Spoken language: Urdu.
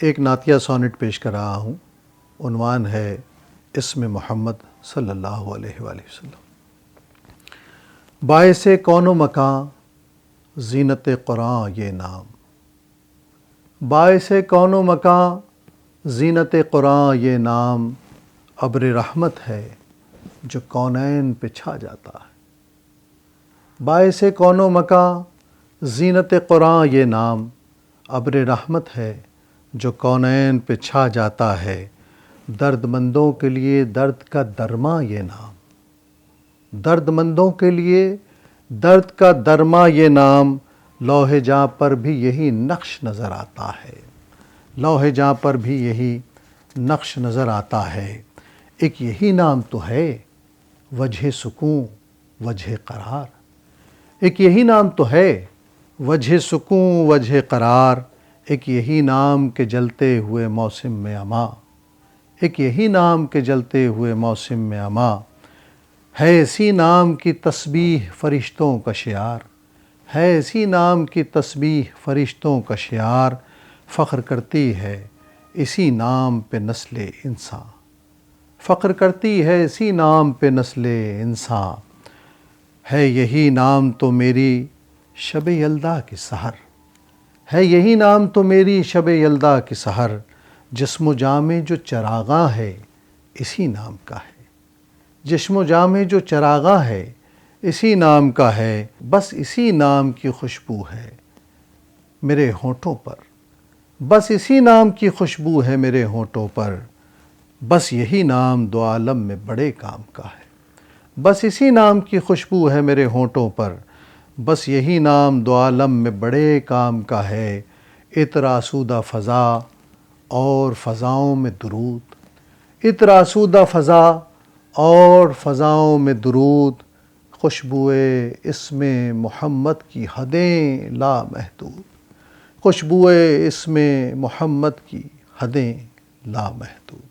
ایک نعتیہ سونٹ پیش کر رہا ہوں۔ عنوان ہے اسم محمد صلی اللہ علیہ وآلہ وسلم۔ باعث کون و مکان زینت قرآن یہ نام، باعث کون و مکان زینت قرآن یہ نام، ابر رحمت ہے جو کونین پہ چھا جاتا ہے۔ باعث کون و مکان زینت قرآن یہ نام، ابر رحمت ہے جو کونین پہ چھا جاتا ہے۔ درد مندوں کے لیے درد کا درماں یہ نام، درد مندوں کے لیے درد کا درماں یہ نام، لوح جاں پر بھی یہی نقش نظر آتا ہے، لوح جاں پر بھی یہی نقش نظر آتا ہے۔ ایک یہی نام تو ہے وجہ سکون وجہ قرار، ایک یہی نام تو ہے وجہ سکون وجہ قرار، ایک یہی نام کے جلتے ہوئے موسم میں اما، ایک یہی نام کے جلتے ہوئے موسم میں اما، ہے اسی نام کی تسبیح فرشتوں کا شعار، ہے اسی نام کی تسبیح فرشتوں کا شعار، فخر کرتی ہے اسی نام پہ نسل انسان، فخر کرتی ہے اسی نام پہ نسل انسان، ہے یہی نام تو میری شب یلدا کی سحر، ہے یہی نام تو میری شب یلدا کی سحر، جسم و جاں میں جو چراغاں ہے اسی نام کا ہے، جسم و جاں میں جو چراغاں ہے اسی نام کا ہے، بس اسی نام کی خوشبو ہے میرے ہونٹوں پر، بس اسی نام کی خوشبو ہے میرے ہونٹوں پر، بس یہی نام دو عالم میں بڑے کام کا ہے، بس اسی نام کی خوشبو ہے میرے ہونٹوں پر، بس یہی نام دو عالم میں بڑے کام کا ہے۔ عطر آسودہ فضا اور فضاؤں میں درود، عطر آسودہ فضا اور فضاؤں میں درود، خوشبوئے اسم محمد کی حدیں لامحدود، خوشبوئے اسم محمد کی حدیں لامحدود۔